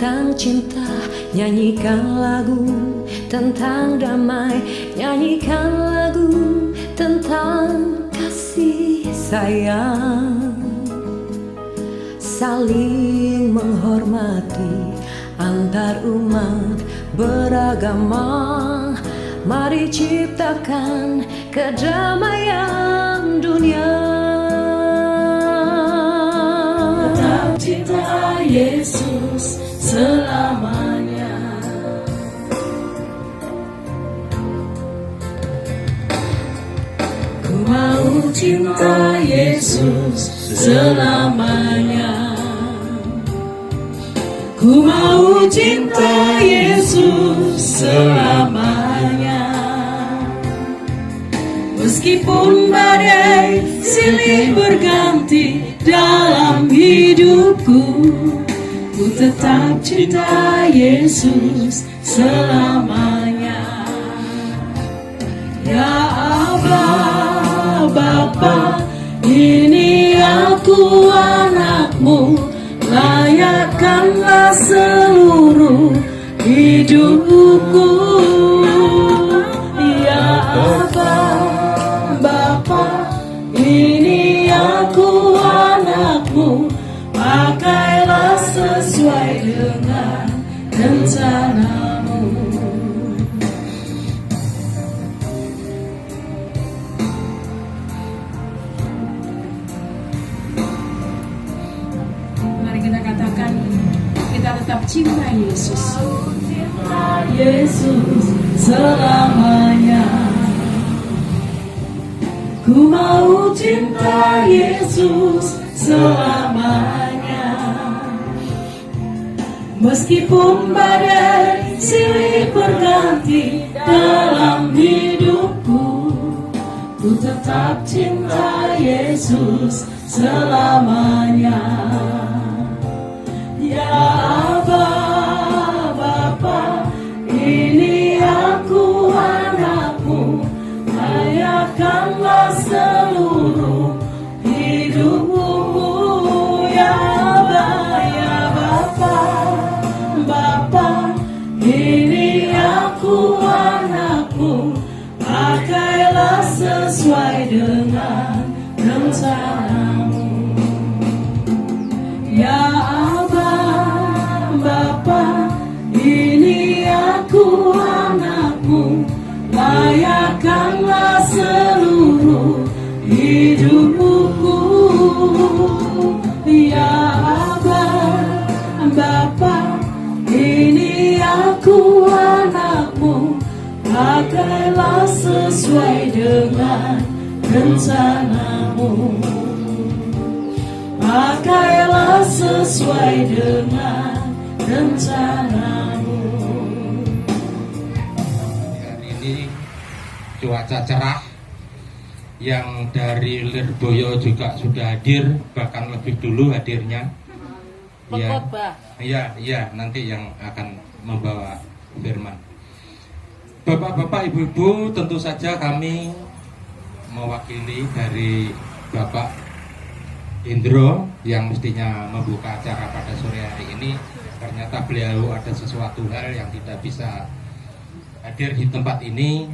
tentang cinta, nyanyikan lagu tentang damai, nyanyikan lagu tentang kasih sayang. Saling menghormati antar umat beragama, mari ciptakan kedamaian dunia. Tetap cinta Yesus selamanya. Ku mau cinta Yesus selamanya. Ku mau cinta Yesus selamanya. Meskipun badai silih berganti dalam hidupku, ku tetap cinta Yesus selamanya. Ya Allah, Bapa, ini aku anakmu, layakkanlah seluruh hidupku. Ya Allah, Bapa, ini aku anakmu, pakailah sesuai dengan rencanamu. Mari kita katakan, kita tetap cinta Yesus. Yesus selamanya. Ku mau cinta Yesus selamanya. Meskipun badai silih berganti dalam hidupku, ku tetap cinta Yesus selamanya. Ya Allah, Bapa, ini aku anakmu, layakkanlah seluruh hidupmu. Ya Allah, ya Bapa, Bapa, ini aku anakmu, pakailah sesuai dengan rencanamu. Ya Allah, Bapa, ini aku anakmu, layakkanlah seluruh hidupku. Ya Allah, Bapa, ini aku anakmu, pakailah sesuai dengan rencanamu. Pakailah sesuai dengan rencanamu. Hari ini cuaca cerah, yang dari Lirboyo juga sudah hadir, bahkan lebih dulu hadirnya. Ya, nanti yang akan membawa firman. Bapak-bapak, ibu-ibu, tentu saja kami mewakili dari Bapak Indro yang mestinya membuka acara pada sore hari ini. Ternyata beliau ada sesuatu hal yang tidak bisa hadir di tempat ini,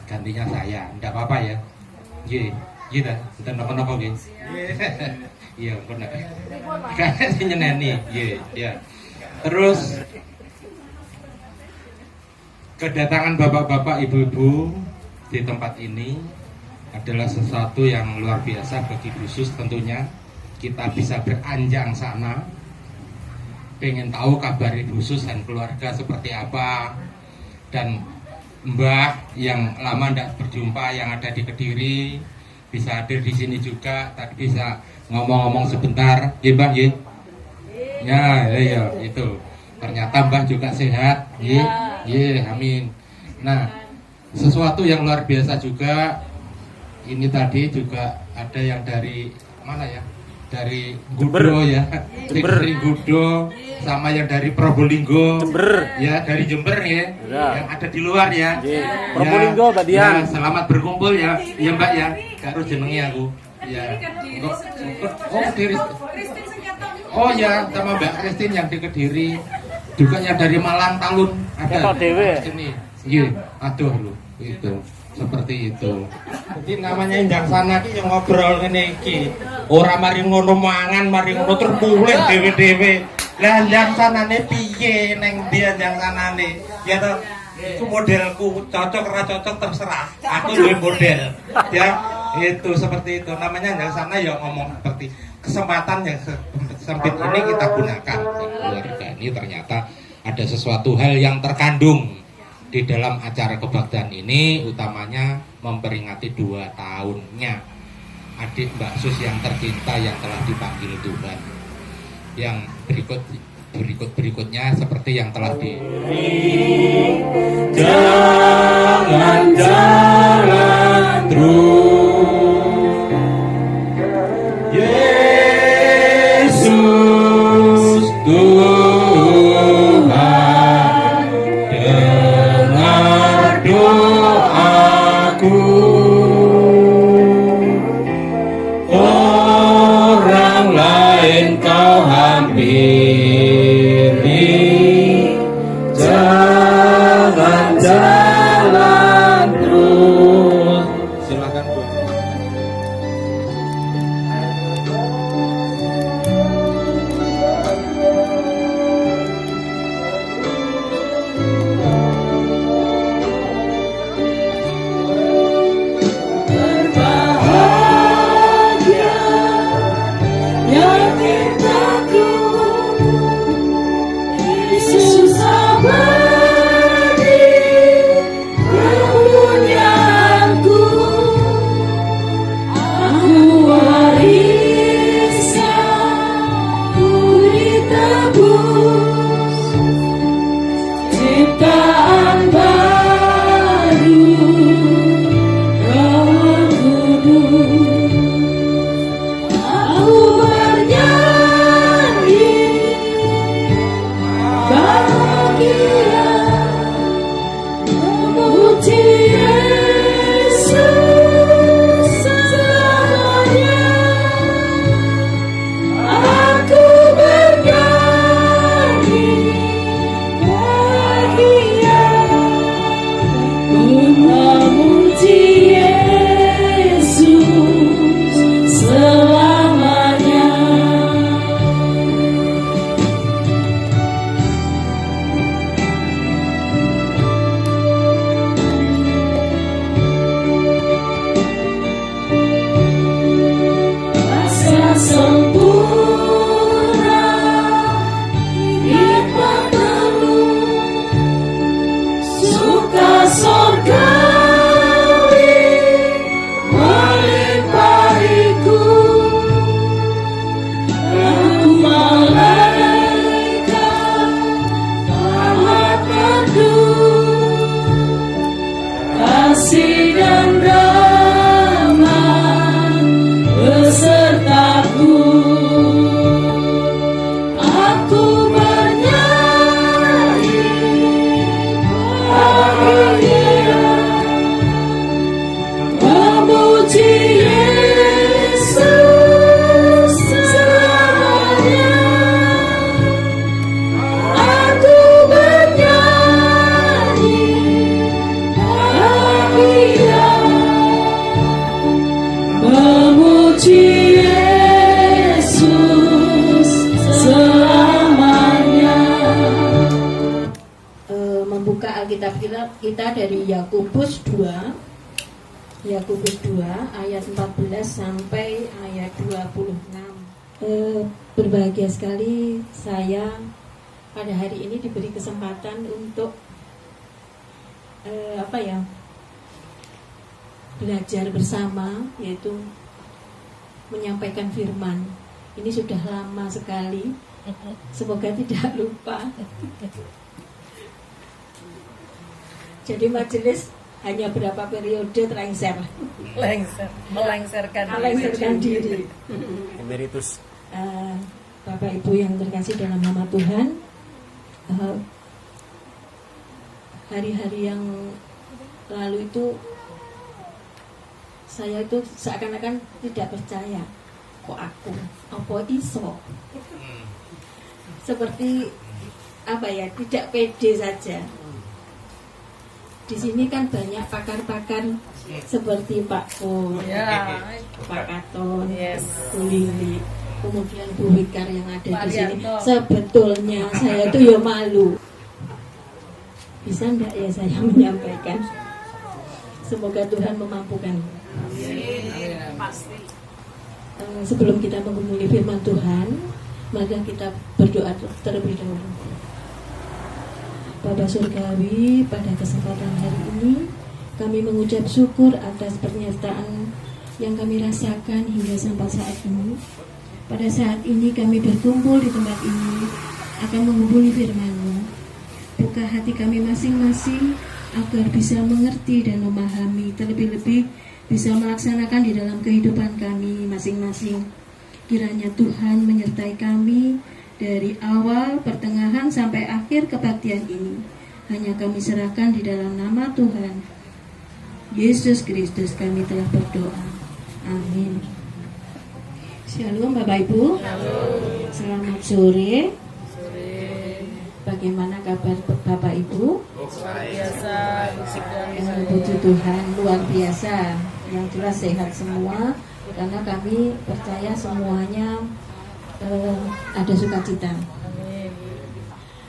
gantinya saya. Tidak apa-apa ya. Iya, kita nopo-nopo nggih. Iya, benar. Kan nyeneni. Iya. Terus kedatangan bapak-bapak, ibu-ibu di tempat ini adalah sesuatu yang luar biasa bagi khusus. Tentunya kita bisa beranjang sana, pengen tahu kabar Ibu Sus dan keluarga seperti apa, dan Mbah yang lama tidak berjumpa yang ada di Kediri bisa hadir di sini juga. Tadi bisa ngomong-ngomong sebentar, ya Mbah ya. Ya, itu. Ternyata Mbah juga sehat, ya, amin. Nah, sesuatu yang luar biasa juga. Ini tadi juga ada yang dari mana ya? Dari Gudo ya, dari Gudo, sama yang dari Probolinggo, ya dari Jember ya, yang ada di luar ya. Probolinggo Badian. Ya, selamat berkumpul ya, ya Mbak ya. Karo jenengi aku. Ya. Oh, Kediri. Oh ya, sama Mbak Kristin yang di Kediri. Dukanya dari Malang Talun ada. Ketok dhewe. Ini. Iya, aduh lu. Itu. Seperti itu. Jadi namanya enjang sana ki yang ngobrol ngene iki. Ora mari ngono mangan, mari ngono terpulen dhewe-dhewe. Lah enjang sanane piye neng ndi enjang sanane? Ya toh, itu modelku cocok ora cocok terserah. Aku duwe model. Ya, itu seperti itu. Namanya enjang sana ya ngomong seperti kesempatan yang sempit ini kita gunakan di keluarga ini. Ternyata ada sesuatu hal yang terkandung di dalam acara kebaktian ini, utamanya memperingati 2 tahunnya adik Mbak Sus yang tercinta yang telah dipanggil Tuhan. Yang berikutnya seperti yang telah Jangan jalan terus, Yesus Tuhan, dengar doaku. Orang lain kau hampiri, jangan jalan terus. silakan Bu. Berbahagia yang cintaku, Yesus abadi kepunyaanku. Aku wariskan, ku ditebus, ciptaan baru, Roh Kudus. Aku bernyanyi bahagia, memuji Yesus selamanya. Aku bernyanyi bahagia, memuji Yesus selamanya. Rasa sempurna, hikmat penuh, suka sorgawi melimpariku. Aku malaikat amat merdu, kasih dan rahmat besertaku. Aku bernyanyi bahagia, memuji Yesus selamanya. Aku bernyanyi bahagia, memuji Yesus selamanya. Membuka Alkitab kita dari Yakobus 2 ayat 14 sampai ayat 26. Berbahagia sekali saya pada hari ini diberi kesempatan untuk belajar bersama, yaitu menyampaikan firman. Ini sudah lama sekali, semoga tidak lupa. Jadi majelis hanya berapa periode terlengser, melengsarkan diri. Emeritus. Bapak Ibu yang terkasih dalam nama Tuhan, hari-hari yang lalu itu saya itu seakan-akan tidak percaya, kok aku, apa iso, seperti tidak pede saja. Di sini kan banyak pakar-pakar seperti Pak Po, Pak Katon, Bu Lili, kemudian Bu Wikar yang ada di sini. Sebetulnya saya tuh ya malu. Bisa enggak ya saya menyampaikan? Semoga Tuhan memampukan. Sebelum kita menggumuli firman Tuhan, maka kita berdoa terlebih dahulu. Bapa Surgawi, pada kesempatan hari ini kami mengucap syukur atas pernyataan yang kami rasakan hingga sampai saat ini. Pada saat ini kami berkumpul di tempat ini akan mengumpuli firman-Mu. Buka hati kami masing-masing agar bisa mengerti dan memahami, terlebih-lebih bisa melaksanakan di dalam kehidupan kami masing-masing. Kiranya Tuhan menyertai kami dari awal, pertengahan, sampai akhir kebaktian ini. Hanya kami serahkan di dalam nama Tuhan Yesus Kristus kami telah berdoa. Amin. Shalom Bapak Ibu. Selamat sore. Bagaimana kabar Bapak Ibu? Luar biasa. Puji Tuhan, luar biasa. Yang jelas sehat semua, karena kami percaya semuanya ada sukacita.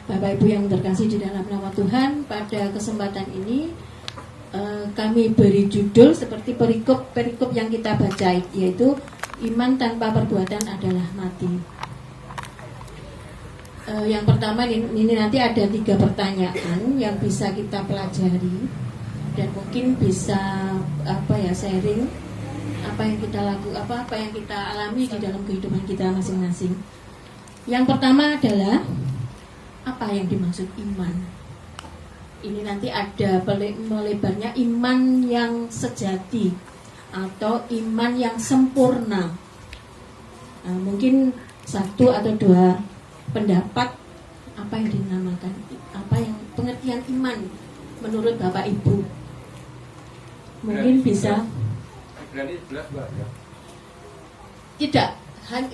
Bapak Ibu yang terkasih di dalam nama Tuhan, pada kesempatan ini kami beri judul seperti perikop yang kita baca, yaitu iman tanpa perbuatan adalah mati. Yang pertama ini nanti ada 3 pertanyaan yang bisa kita pelajari dan mungkin bisa sharing apa yang kita apa yang kita alami di dalam kehidupan kita masing-masing. Yang pertama adalah apa yang dimaksud iman. Ini nanti ada melebarnya iman yang sejati atau iman yang sempurna. Nah, mungkin 1 atau 2 pendapat apa yang dinamakan, apa yang pengertian iman menurut Bapak Ibu. Mungkin bisa tidak,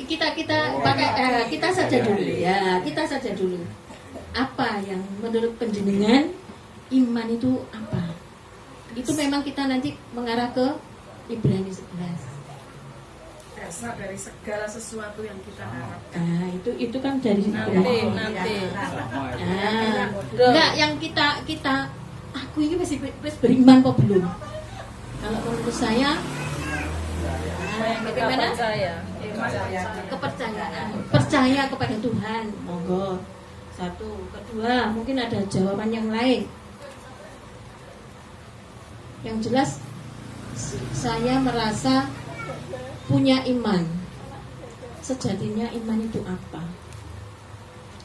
kita pakai kita saja dulu ya, kita saja dulu. Apa yang menurut penjenengan iman itu apa? Itu memang kita nanti mengarah ke Ibrani 11. Dasar dari segala sesuatu yang kita harapkan. Itu kan dari Nanti. Enggak, yang kita aku ini masih beriman kok belum. Kalau menurut saya bagaimana? Kepercayaan. Percaya kepada Tuhan. Monggo. 1, kedua, mungkin ada jawaban yang lain. Yang jelas saya merasa punya iman. Sejatinya iman itu apa?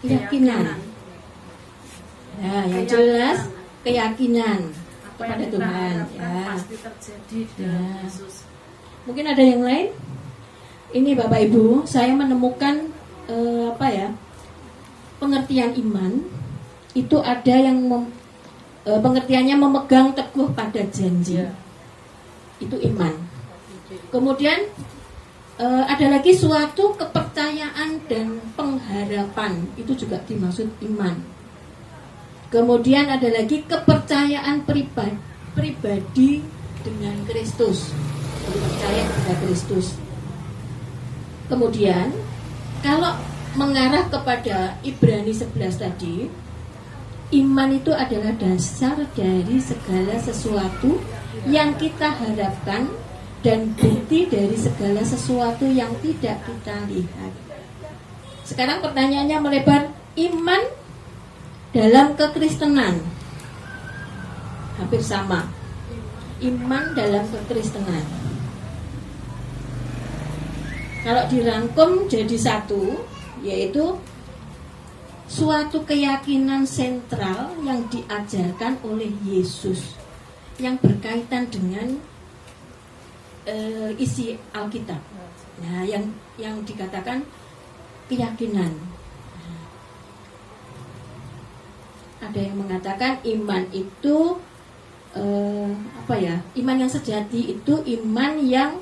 Keyakinan. Nah, yang jelas keyakinan kepada Tuhan. Ya. Pasti terjadi dalam Yesus. Mungkin ada yang lain? Ini Bapak Ibu, saya menemukan pengertian iman itu ada yang pengertiannya memegang teguh pada janji. Itu iman. Kemudian ada lagi suatu kepercayaan dan pengharapan, itu juga dimaksud iman. Kemudian ada lagi kepercayaan pribadi dengan Kristus, percaya kepada Kristus. Kemudian kalau mengarah kepada Ibrani 11 tadi, iman itu adalah dasar dari segala sesuatu yang kita harapkan dan bukti dari segala sesuatu yang tidak kita lihat. Sekarang pertanyaannya melebar, iman dalam kekristenan hampir sama. Iman dalam kekristenan, kalau dirangkum jadi satu, yaitu suatu keyakinan sentral yang diajarkan oleh Yesus yang berkaitan dengan isi Alkitab. Nah, yang dikatakan keyakinan. Ada yang mengatakan iman itu iman yang sejati itu iman yang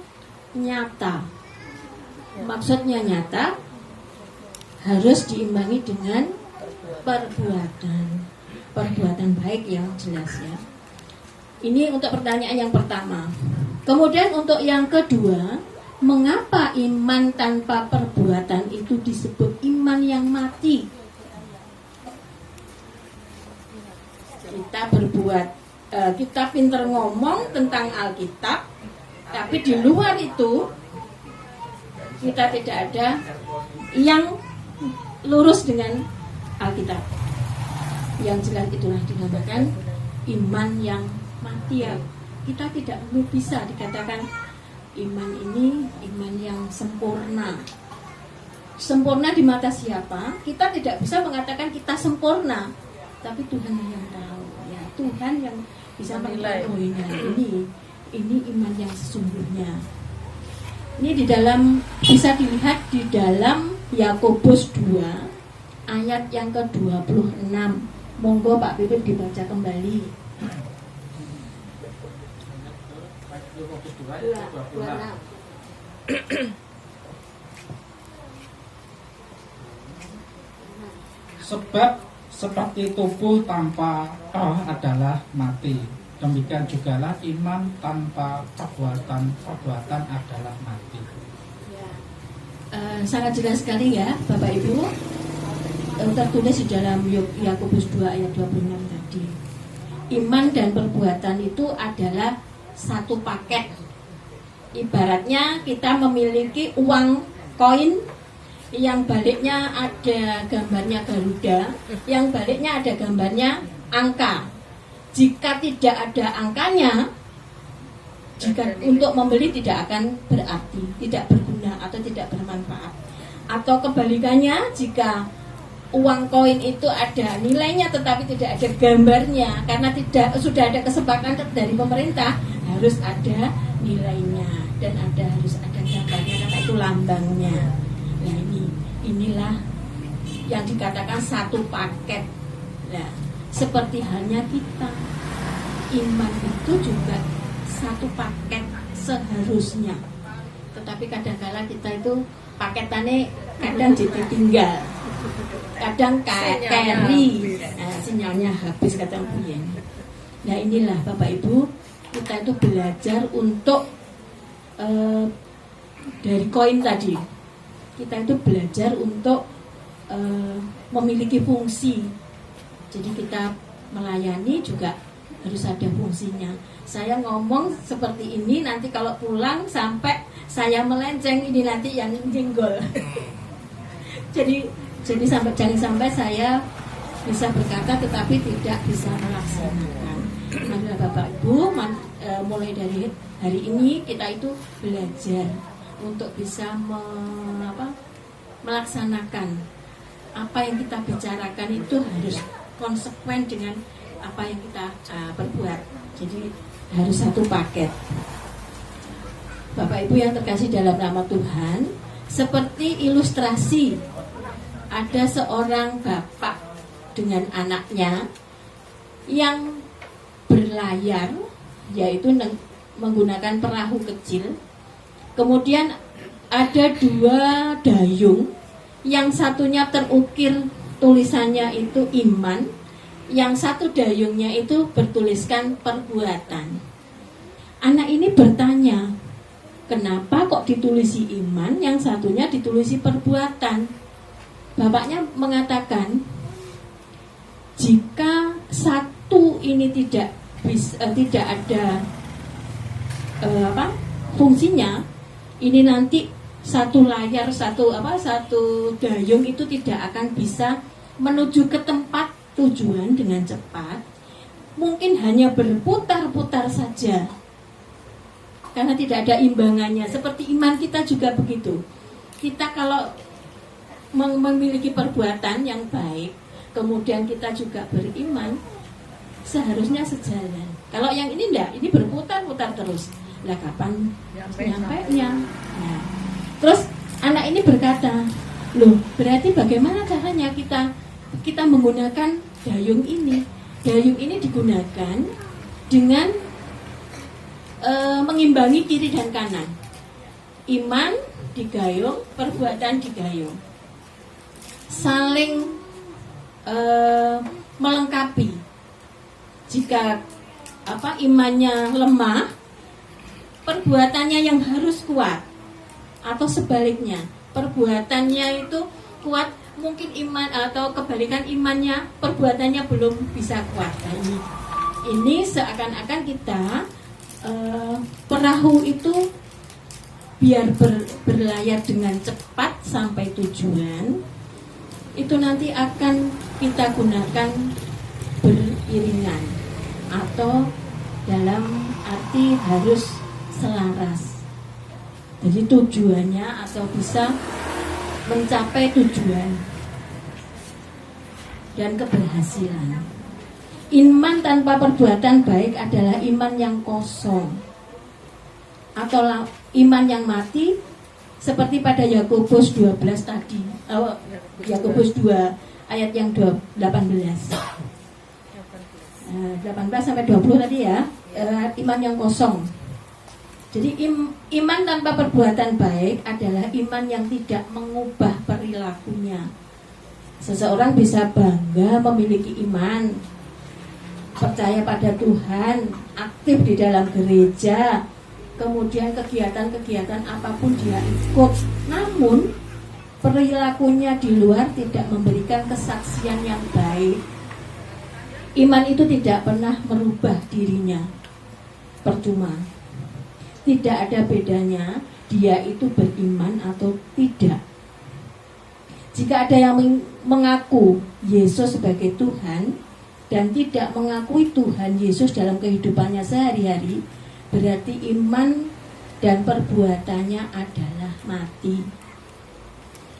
nyata. Maksudnya nyata harus diimbangi dengan perbuatan baik yang jelas ya. Ini untuk pertanyaan yang pertama. Kemudian untuk yang kedua, mengapa iman tanpa perbuatan itu disebut iman yang mati? Kita berbuat, kita pinter ngomong tentang Alkitab, tapi di luar itu kita tidak ada yang lurus dengan Alkitab. Yang jelas itulah dinamakan iman yang mati ya. Kita tidak bisa dikatakan iman ini iman yang sempurna. Sempurna di mata siapa? Kita tidak bisa mengatakan kita sempurna, tapi Tuhan yang tahu ya. Tuhan yang bisa menilai. Oh ini iman yang sesungguhnya. Ini di dalam, bisa dilihat di dalam Yakobus 2 ayat yang ke-26. Monggo Pak Pipit dibaca kembali. Sebab seperti tubuh tanpa roh adalah mati, demikian jugalah iman tanpa perbuatan adalah mati. Sangat jelas sekali ya Bapak Ibu, tertulis di dalam Yakobus 2 ayat 26 tadi. Iman dan perbuatan itu adalah satu paket. Ibaratnya kita memiliki uang koin yang baliknya ada gambarnya Garuda, yang baliknya ada gambarnya angka. Jika tidak ada angkanya, jika untuk membeli tidak akan berarti, tidak berguna atau tidak bermanfaat. Atau kebalikannya, jika uang koin itu ada nilainya tetapi tidak ada gambarnya, karena sudah ada kesepakatan dari pemerintah harus ada nilainya dan harus ada gambarnya, karena itu lambangnya. Nah inilah yang dikatakan satu paket. Nah, seperti halnya kita, iman itu juga satu paket seharusnya. Tetapi kadang-kala kita itu paketannya kadang jadi tinggal, kadang carry, sinyalnya habis kadang puyen. Nah inilah Bapak Ibu, kita itu belajar untuk dari koin tadi, kita itu belajar untuk memiliki fungsi. Jadi kita melayani juga harus ada fungsinya. Saya ngomong seperti ini, nanti kalau pulang sampai saya melenceng, ini nanti yang jenggol. jadi jangan sampai saya bisa berkata tetapi tidak bisa melaksanakan. Maka Bapak Ibu, mulai dari hari ini kita itu belajar untuk bisa melaksanakan apa yang kita bicarakan itu harus konsekuen dengan apa yang kita perbuat. Jadi harus satu paket. Bapak Ibu yang terkasih dalam nama Tuhan, seperti ilustrasi, ada seorang bapak dengan anaknya yang berlayar, yaitu menggunakan perahu kecil. Kemudian ada dua dayung, yang satunya terukir tulisannya itu iman, yang satu dayungnya itu bertuliskan perbuatan. Anak ini bertanya, kenapa kok ditulisi iman, yang satunya ditulisi perbuatan? Bapaknya mengatakan, jika satu ini tidak ada fungsinya, ini nanti satu layar, satu dayung itu tidak akan bisa menuju ke tempat tujuan dengan cepat. Mungkin hanya berputar-putar saja, karena tidak ada imbangannya. Seperti iman kita juga begitu. Kita kalau memiliki perbuatan yang baik, kemudian kita juga beriman, seharusnya sejalan. Kalau yang ini enggak, ini berputar-putar terus. Lah kapan nyampainya? Nah, terus anak ini berkata, loh, berarti bagaimana caranya kita menggunakan dayung ini? Dayung ini digunakan dengan mengimbangi kiri dan kanan. Iman digayung, perbuatan digayung. Saling melengkapi. Jika imannya lemah, perbuatannya yang harus kuat, atau sebaliknya, perbuatannya itu kuat, mungkin iman atau kebalikan imannya, perbuatannya belum bisa kuat. Ini seakan-akan kita perahu itu biar berlayar dengan cepat sampai tujuan, itu nanti akan kita gunakan beriringan atau dalam arti harus selaras. Jadi tujuannya atau bisa mencapai tujuan dan keberhasilan. Iman tanpa perbuatan baik adalah iman yang kosong atau iman yang mati, seperti pada Yakobus 12 tadi. Yakobus 2 ayat yang 18 sampai 20 tadi ya. Iman yang kosong. Jadi iman tanpa perbuatan baik adalah iman yang tidak mengubah perilakunya. Seseorang bisa bangga memiliki iman, percaya pada Tuhan, aktif di dalam gereja, kemudian kegiatan-kegiatan apapun dia ikut, namun perilakunya di luar tidak memberikan kesaksian yang baik. Iman itu tidak pernah merubah dirinya, percuma. Tidak ada bedanya dia itu beriman atau tidak. Jika ada yang mengaku Yesus sebagai Tuhan dan tidak mengakui Tuhan Yesus dalam kehidupannya sehari-hari, berarti iman dan perbuatannya adalah mati.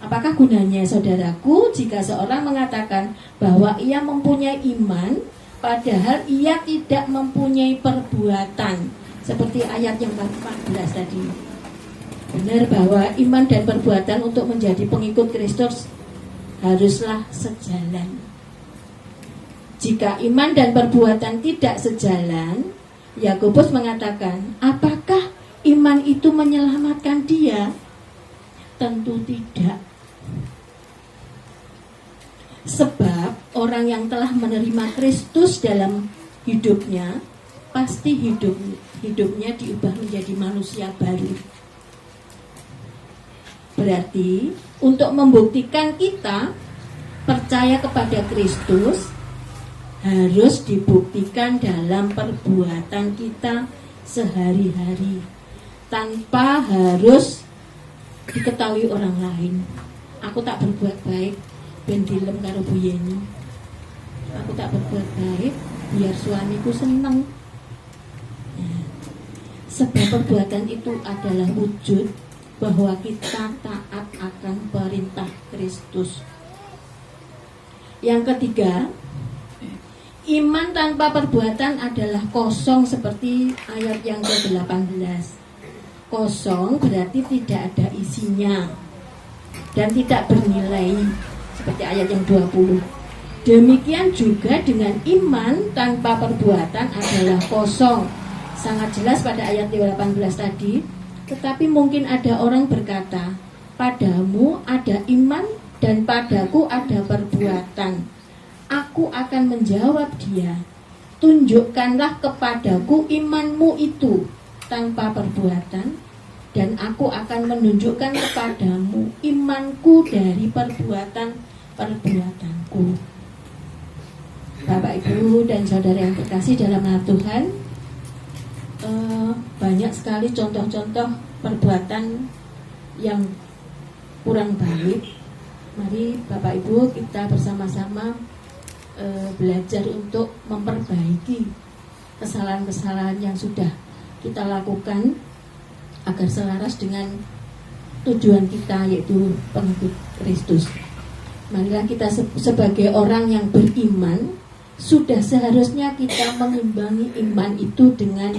Apakah gunanya, saudaraku, jika seorang mengatakan bahwa ia mempunyai iman, padahal ia tidak mempunyai perbuatan, seperti ayat yang ke-14 tadi. Benar bahwa iman dan perbuatan untuk menjadi pengikut Kristus haruslah sejalan. Jika iman dan perbuatan tidak sejalan, Yakobus mengatakan, apakah iman itu menyelamatkan dia? Tentu tidak. Sebab orang yang telah menerima Kristus dalam hidupnya, pasti hidupnya diubah menjadi manusia baru. Berarti untuk membuktikan kita percaya kepada Kristus, harus dibuktikan dalam perbuatan kita sehari-hari, tanpa harus diketahui orang lain. Aku tak berbuat baik ben dilem karo Bu Yeni. Aku tak berbuat baik biar suamiku senang. Sebab perbuatan itu adalah wujud bahwa kita taat akan perintah Kristus. Yang ketiga, iman tanpa perbuatan adalah kosong, seperti ayat yang ke-18. Kosong berarti tidak ada isinya dan tidak bernilai, seperti ayat yang 20. Demikian juga dengan iman tanpa perbuatan adalah kosong. Sangat jelas pada ayat 18 tadi. Tetapi mungkin ada orang berkata, padamu ada iman dan padaku ada perbuatan. Aku akan menjawab dia, tunjukkanlah kepadaku imanmu itu tanpa perbuatan, dan aku akan menunjukkan kepadamu imanku dari perbuatanku. Bapak, Ibu, dan saudara yang terkasih dalam nama Tuhan, banyak sekali contoh-contoh perbuatan yang kurang baik. Mari Bapak Ibu kita bersama-sama belajar untuk memperbaiki kesalahan-kesalahan yang sudah kita lakukan agar selaras dengan tujuan kita, yaitu pengikut Kristus. Marilah kita sebagai orang yang beriman, sudah seharusnya kita mengimbangi iman itu dengan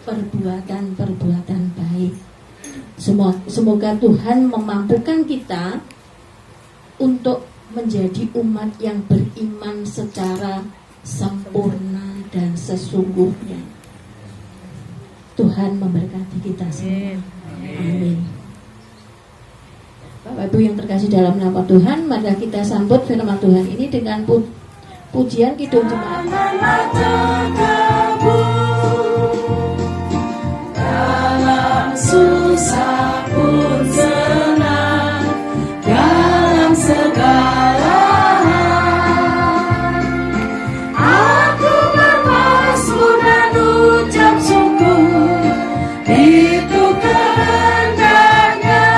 perbuatan-perbuatan baik. Semoga Tuhan memampukan kita untuk menjadi umat yang beriman secara sempurna dan sesungguhnya. Tuhan memberkati kita semua. Amin. Bapak Bapak Ibu yang terkasih dalam nama Tuhan, mari kita sambut firman Tuhan ini dengan pujian Kidung Jemaat. Dalam susah pun senang, dalam segala hal aku bermazmur dan ucap syukur, itu kehendaknya.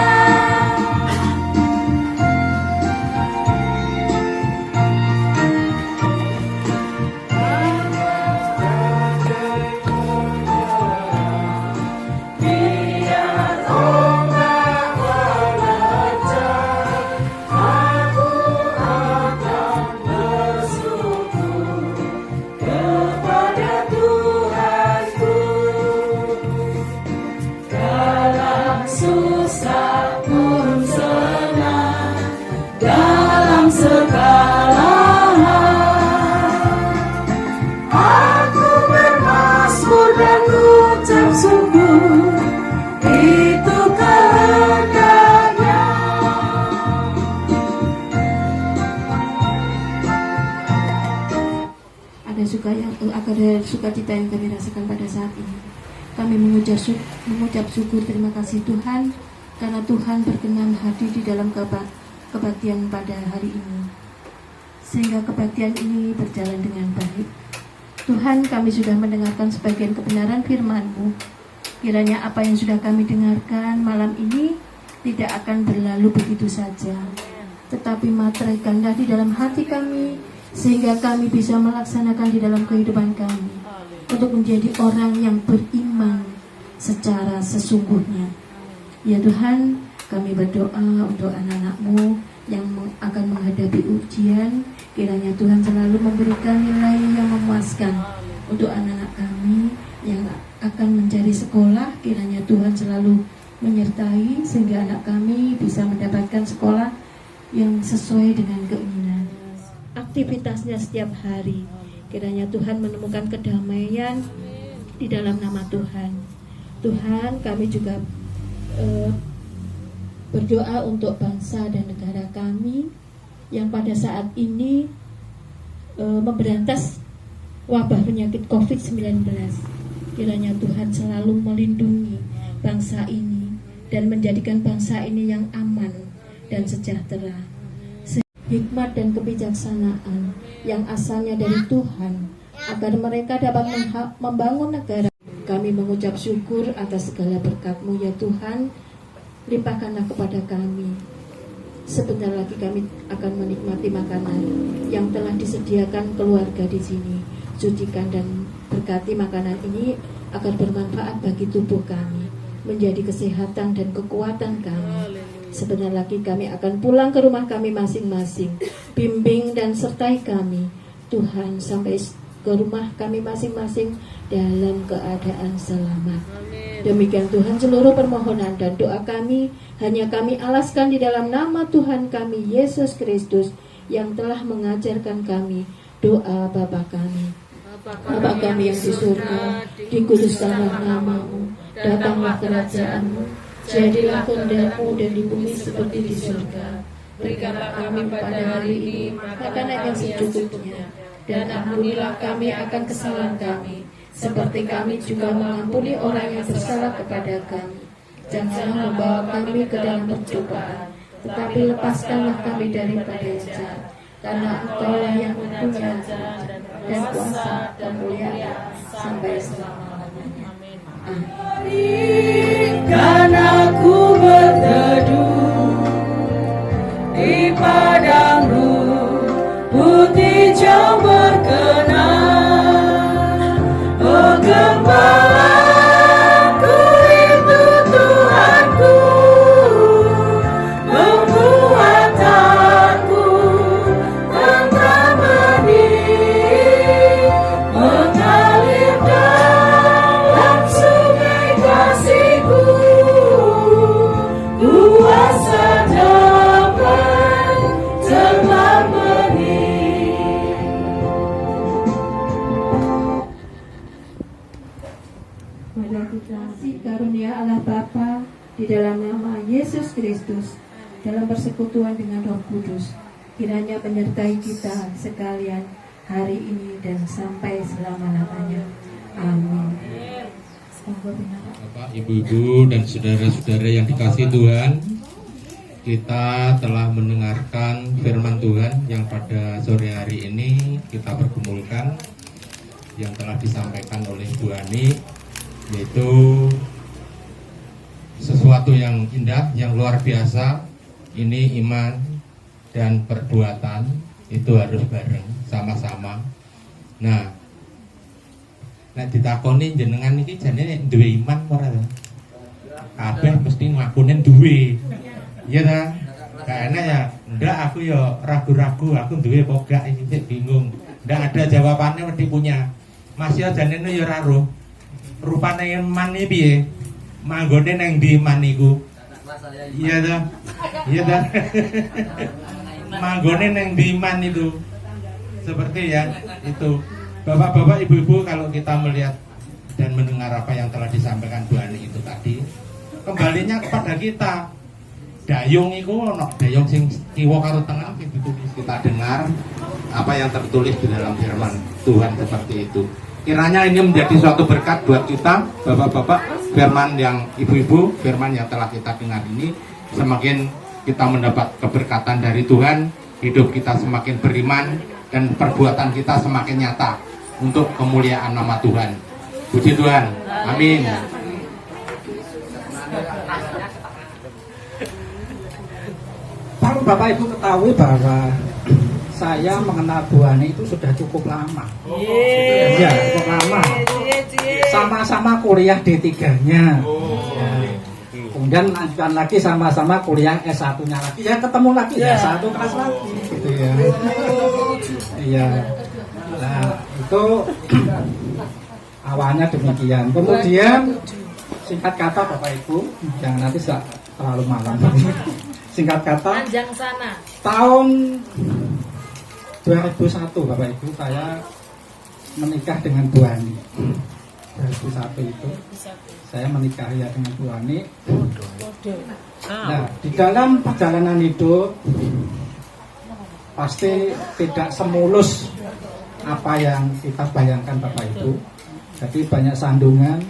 Susah pun senang, dalam segala hal aku bermazmur dan ucap syukur, itu kehendaknya. Ada sukacita yang kami rasakan pada saat ini. Kami mengucap syukur terima kasih Tuhan karena Tuhan berkenan hadir di dalam kebaktian pada hari ini, sehingga kebaktian ini berjalan dengan baik. Tuhan, kami sudah mendengarkan sebagian kebenaran firman-Mu. Kiranya apa yang sudah kami dengarkan malam ini tidak akan berlalu begitu saja, tetapi materai ganda di dalam hati kami, sehingga kami bisa melaksanakan di dalam kehidupan kami untuk menjadi orang yang beriman secara sesungguhnya. Ya Tuhan, kami berdoa untuk anak-anak-Mu yang akan menghadapi ujian. Kiranya Tuhan selalu memberikan nilai yang memuaskan untuk anak-anak kami yang akan mencari sekolah. Kiranya Tuhan selalu menyertai sehingga anak kami bisa mendapatkan sekolah yang sesuai dengan keinginan. Aktivitasnya setiap hari, kiranya Tuhan menemukan kedamaian di dalam nama Tuhan. Tuhan, kami juga berdoa untuk bangsa dan negara kami yang pada saat ini memberantas wabah penyakit COVID-19. Kiranya Tuhan selalu melindungi bangsa ini dan menjadikan bangsa ini yang aman dan sejahtera. Hikmat dan kebijaksanaan yang asalnya dari Tuhan agar mereka dapat membangun negara. Kami mengucap syukur atas segala berkat-Mu ya Tuhan. Limpahkanlah kepada kami. Sebentar lagi kami akan menikmati makanan yang telah disediakan keluarga di sini. Sucikan dan berkati makanan ini agar bermanfaat bagi tubuh kami, menjadi kesehatan dan kekuatan kami. Sebentar lagi kami akan pulang ke rumah kami masing-masing. Bimbing dan sertai kami Tuhan sampai ke rumah kami masing-masing dalam keadaan selamat. Demikian Tuhan seluruh permohonan dan doa kami hanya kami alaskan di dalam nama Tuhan kami Yesus Kristus yang telah mengajarkan kami doa Bapa kami. Bapa kami yang di surga, dikuduskanlah nama-Mu, datanglah kerajaan-Mu, jadilah kehendak-Mu dan di bumi seperti di surga. Berikanlah kami pada hari ini makanan yang secukupnya, dan ampunilah kami akan kesalahan kami, seperti kami juga mengampuni orang yang bersalah kepada kami. Janganlah membawa kami ke dalam pencobaan, tetapi lepaskanlah kami daripada yang jahat. Karena Engkau-lah yang mempunyai dan kuasa dan mulia sampai selama-lamanya. Amin. Karena ku berteduh di padang putih jauh berkenan, oh gembalaku itu Tuhanku, membuat aku tentram benih, mengalir dalam sungai kasih-Ku, kuasa damai telah benih. Pada kita kasih karunia Allah Bapa di dalam nama Yesus Kristus, dalam persekutuan dengan Roh Kudus, kiranya menyertai kita sekalian hari ini dan sampai selama-lamanya. Amin. Bapak, Ibu-ibu, dan saudara-saudara yang dikasihi Tuhan, kita telah mendengarkan firman Tuhan yang pada sore hari ini kita pergumulkan, yang telah disampaikan oleh Bu Ani, yaitu sesuatu yang indah, yang luar biasa. Ini iman dan perbuatan itu harus bareng, sama-sama. Nah, ditakoni jenengan iki jane duwe iman ora ta? Kabeh mesti ngakunen duwe. Iya ta? Kayaknya ya, ndak aku ya ragu-ragu, aku duwe apa gak iki bingung. Ndak ada jawabannya mesti punya. Mas ya jane ya ora roh. Rupane iman iki piye? Manggone nang ndi iman iku? Iya ta? Iya ta? Manggone nang ndi iman itu? Seperti ya, itu. Bapak-bapak, ibu-ibu, kalau kita melihat dan mendengar apa yang telah disampaikan Bu Ani itu tadi, kembalinya kepada kita. Dayung iku ono dayung sing kiwa karo tengah ditulis, kita dengar apa yang tertulis di dalam firman Tuhan seperti itu. Kiranya ini menjadi suatu berkat buat kita, bapak-bapak, firman yang ibu-ibu, firman yang telah kita dengar ini, semakin kita mendapat keberkatan dari Tuhan, hidup kita semakin beriman, dan perbuatan kita semakin nyata untuk kemuliaan nama Tuhan. Puji Tuhan, amin. Perlu Bapak Ibu ketahui bahwa saya mengenal Bu Ani itu sudah cukup lama. Iya, cukup lama. Sama-sama kuliah D3-nya. Ya. Kemudian lanjutkan lagi sama-sama kuliah S1-nya lagi. Ya ketemu lagi ya, satu kelas lagi gitu ya. Iya. Nah, itu awalnya demikian. Kemudian singkat kata Bapak Ibu, jangan nanti terlalu malam. Singkat kata, Panjang sana. tahun 2001 Bapak Ibu saya menikah dengan Bu Ani. 2001 itu saya menikah ya dengan Bu Ani. Nah, di dalam perjalanan hidup pasti tidak semulus apa yang kita bayangkan Bapak Ibu. Jadi banyak sandungan,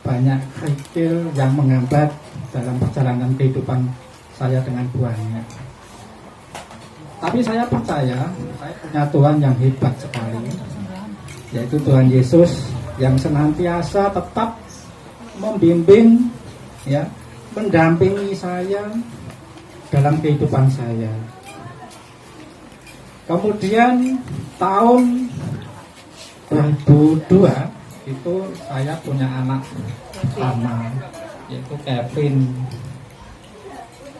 banyak kerikil yang menghambat dalam perjalanan kehidupan saya dengan Bu Ani. Tapi saya percaya saya punya Tuhan yang hebat sekali, yaitu Tuhan Yesus yang senantiasa tetap membimbing, ya, mendampingi saya dalam kehidupan saya. Kemudian tahun 2002 itu saya punya anak pertama, yaitu Kevin.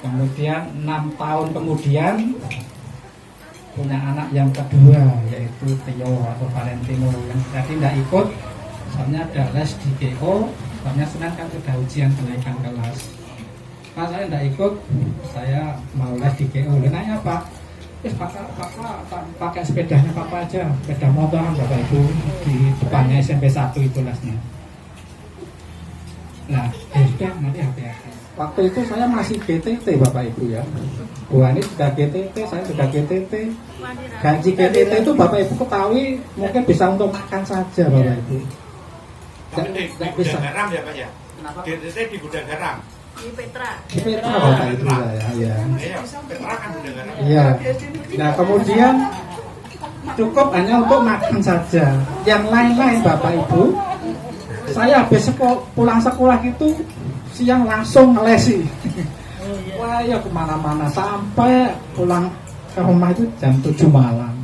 Kemudian 6 tahun kemudian punya anak yang kedua, yaitu Theo atau Valentino, yang tadi tidak ikut soalnya ada les di GO, soalnya Senin kan sudah ujian kenaikan kelas. Nah, saya tidak ikut, saya mau les di GO. Nanya apa? Pakai sepedanya Papa aja, sepeda motor Bapak Ibu, di depannya SMP 1 itu lesnya. Nah, sudah nanti hati-hati. Waktu itu saya masih GTT Bapak Ibu ya. Bu Ani sudah GTT, saya sudah GTT. Gaji GTT itu Bapak Ibu ketahui mungkin bisa untuk makan saja Bapak Ibu. Tapi di gudang garam ya Pak ya? GTT di gudang garam? Di Petra. Di Petra Bapak Ibu ya. Iya, Petra kan gudang garam. Iya. Nah kemudian cukup hanya untuk makan saja. Yang lain-lain Bapak Ibu, saya habis pulang sekolah itu siang langsung ngelesi. Wah ya kemana-mana sampai pulang ke rumah itu jam 7 malam.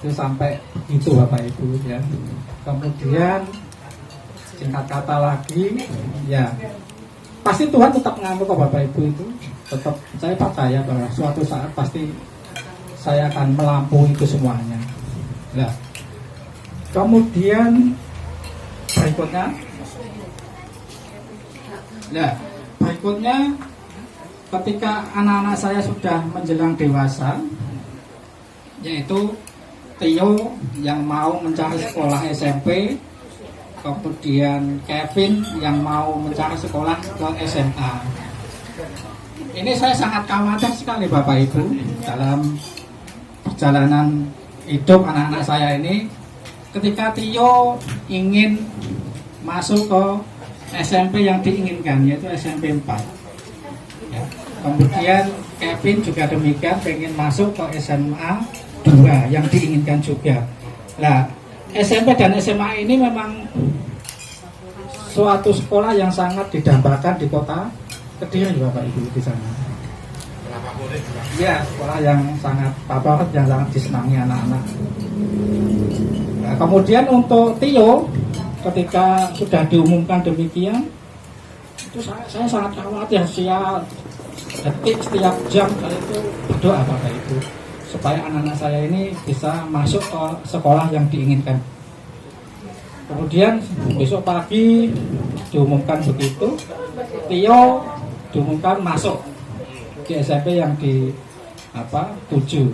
Itu sampai itu Bapak Ibu ya. Kemudian singkat kata lagi ya, pasti Tuhan tetap nganggur ke Bapak Ibu itu. Tetap saya percaya bahwa suatu saat pasti saya akan melampaui itu semuanya. Nah, kemudian berikutnya, ketika anak-anak saya sudah menjelang dewasa, yaitu Theo yang mau mencari sekolah SMP, kemudian Kevin yang mau mencari sekolah ke SMA. ini saya sangat khawatir sekali Bapak Ibu dalam perjalanan hidup anak-anak saya ini. Ketika Tio ingin masuk ke SMP yang diinginkan, yaitu SMP 4 ya. Kemudian Kevin juga demikian, pengen masuk ke SMA 2 yang diinginkan juga. Nah, SMP dan SMA ini memang suatu sekolah yang sangat didambakan di kota Kediri Bapak Ibu di sana. Ya, sekolah yang sangat favorit, yang sangat disenangi anak-anak. Nah, kemudian untuk Tio, ketika sudah diumumkan demikian, itu saya sangat khawatir. Setiap detik, setiap jam saya itu berdoa Bapak Ibu supaya anak-anak saya ini bisa masuk ke sekolah yang diinginkan. Kemudian besok pagi diumumkan begitu, Tio diumumkan masuk di SMP yang tuju.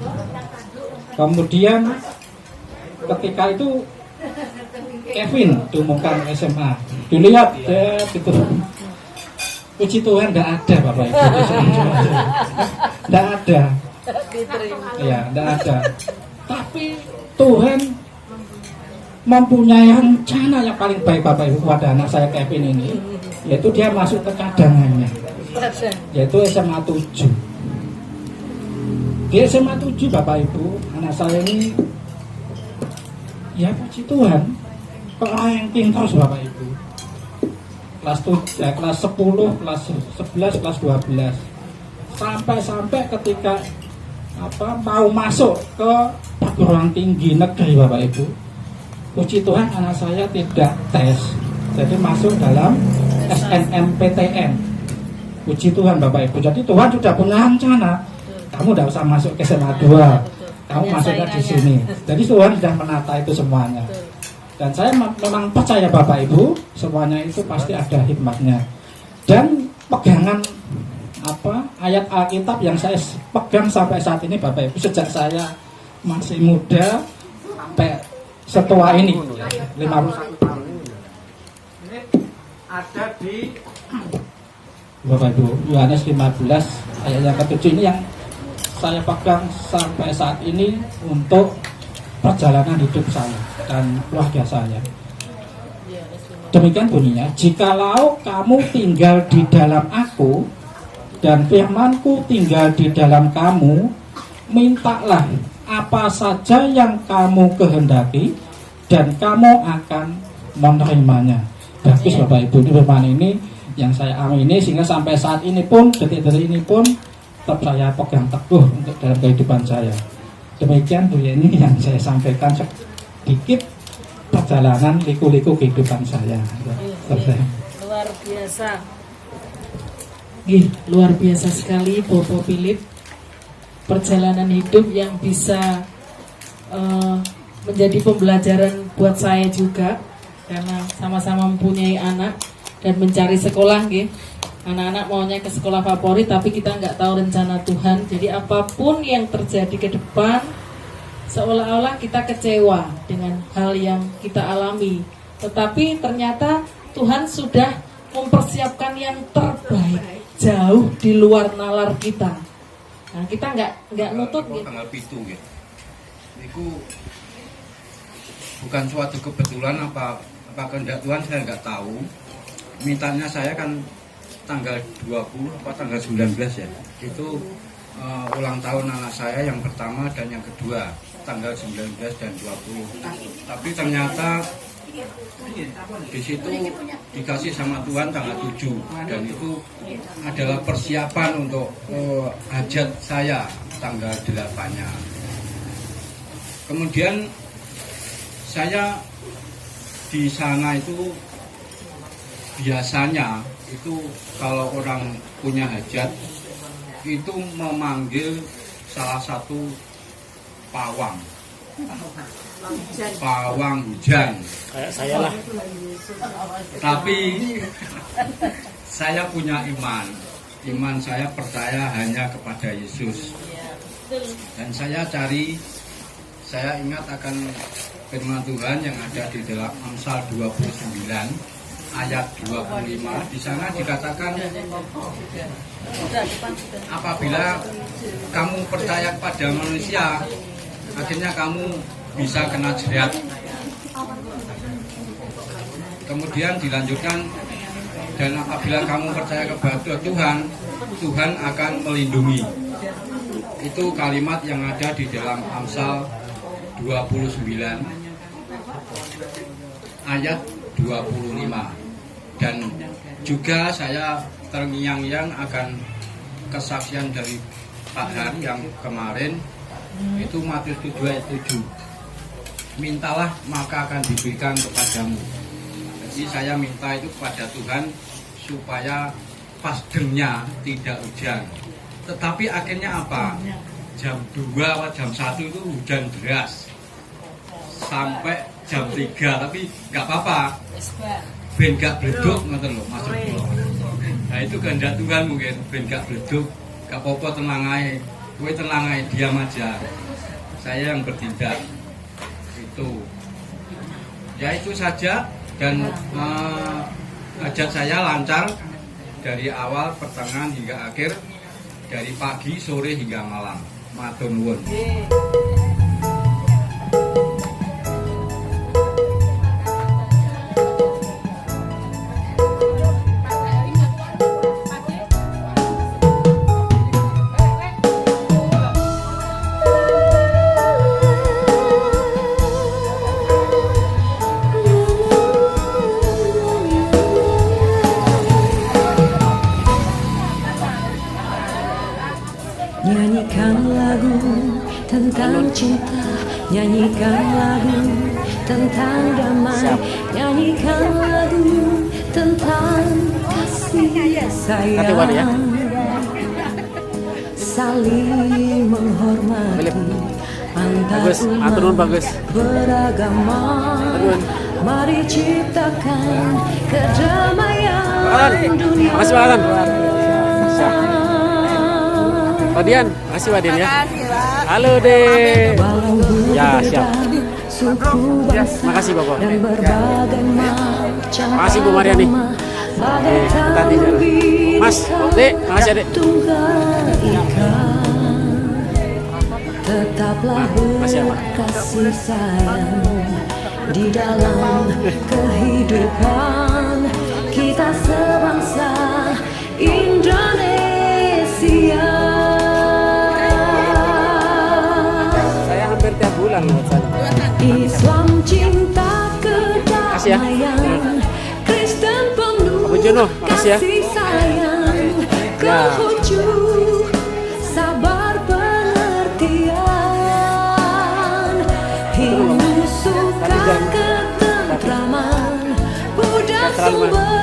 Kemudian ketika itu Kevin diumumkan SMA, dilihat deh gitu. Puji Tuhan tidak ada Bapak Ibu, tidak ada. Ya, tidak ada. Tapi Tuhan mempunyai rencana yang paling baik Bapak Ibu kepada anak saya Kevin ini, yaitu dia masuk ke cadangannya, yaitu SMA 7. Di SMA 7 Bapak Ibu, anak saya ini ya puji Tuhan kok ranking terus Bapak Ibu. Kelas 10, kelas 11, kelas 12. Sampai ketika mau masuk ke perguruan tinggi negeri Bapak Ibu, puji Tuhan anak saya tidak tes, jadi masuk dalam SNMPTN. Puji Tuhan Bapak Ibu. Jadi Tuhan sudah punya rencana. Kamu tidak usah masuk ke SMA 2, kamu masuknya di sini. Jadi Tuhan sudah menata itu semuanya. Dan saya memang percaya Bapak Ibu, semuanya itu pasti ada hikmatnya. Dan pegangan ayat Alkitab yang saya pegang sampai saat ini Bapak Ibu, sejak saya masih muda sampai setua ini 51 tahun ini ada di Bapak Ibu Yohanes 15 ayat yang ke-7 ini yang saya pegang sampai saat ini untuk perjalanan hidup saya dan keluarga saya. Demikian bunyinya, jikalau kamu tinggal di dalam aku dan firmanku tinggal di dalam kamu, mintalah apa saja yang kamu kehendaki dan kamu akan menerimanya. Bagus Bapak Ibu, ini firman ini yang saya amini sehingga sampai saat ini pun, detik-detik ini pun tetap saya pegang teguh untuk dalam kehidupan saya. Demikian Bu Yeni yang saya sampaikan sedikit perjalanan liku-liku kehidupan saya. Luar biasa. Luar biasa sekali Bobo Philip, perjalanan hidup yang bisa menjadi pembelajaran buat saya juga, karena sama-sama mempunyai anak dan mencari sekolah. Anak-anak maunya ke sekolah favorit, tapi kita nggak tahu rencana Tuhan. Jadi apapun yang terjadi ke depan, seolah-olah kita kecewa dengan hal yang kita alami. Tetapi ternyata Tuhan sudah mempersiapkan yang terbaik, jauh di luar nalar kita. Nah, kita nggak nutut gitu. Tanggal 7 gitu. Itu bukan suatu kebetulan apa kehendak Tuhan, saya nggak tahu. Mintanya saya kan tanggal 20 atau tanggal 19 ya. Itu ulang tahun anak saya yang pertama dan yang kedua, tanggal 19 dan 20. Tapi ternyata di situ dikasih sama Tuhan tanggal 7 dan itu adalah persiapan untuk hajat saya tanggal 8-nya. Kemudian saya di sana itu biasanya itu kalau orang punya hajat itu memanggil salah satu pawang hujan. Kayak saya lah. Tapi saya punya iman saya percaya hanya kepada Yesus. Dan saya ingat akan firman Tuhan yang ada di dalam Amsal 29 ayat 25 di sana dikatakan apabila kamu percaya kepada manusia akhirnya kamu bisa kena jerat. Kemudian dilanjutkan, dan apabila kamu percaya kepada Tuhan, Tuhan akan melindungi. Itu kalimat yang ada di dalam Amsal 29 ayat 25. Dan juga saya terngiang-ngiang akan kesaksian dari Pak Hari yang kemarin, itu Matius 7 ayat 7. Mintalah maka akan diberikan kepadamu. Jadi saya minta itu kepada Tuhan supaya pas dengnya tidak hujan. Tetapi akhirnya apa? Jam 2 atau jam 1 itu hujan deras sampai jam 3, tapi nggak apa-apa. Ben gak bleduk ngoten lho Mas. Nah itu kehendak Tuhan mungkin, ben gak bleduk, gak apa-apa, tenang ae. Kowe tenang ae, diam aja. Saya yang bertindak. Itu. Ya itu saja, dan hajat saya lancar dari awal, pertengahan hingga akhir, dari pagi, sore hingga malam. Matur nuwun. Nyanyikan lagu tentang cinta, nyanyikan lagu tentang damai, nyanyikan lagu tentang kasih sayang, saling menghormati antar umat beragama. Mari ciptakan kedamaian dunia. Makasih Pak Dian, makasih Pak Dian ya. Halo deh. Ya siap. Makasih Bapak. Makasih Bu Mariani. Tadi Mas, Dek, makasih Dek. Tetaplah berkasih sayang di dalam kehidupan kita sebangsa Indonesia. Saya hampir tiap bulan Islam cinta kedamaian, Kristen penuh kasih sayang, Konghucu sabar pengertian, Hindu suka ketentraman, Buddha sumber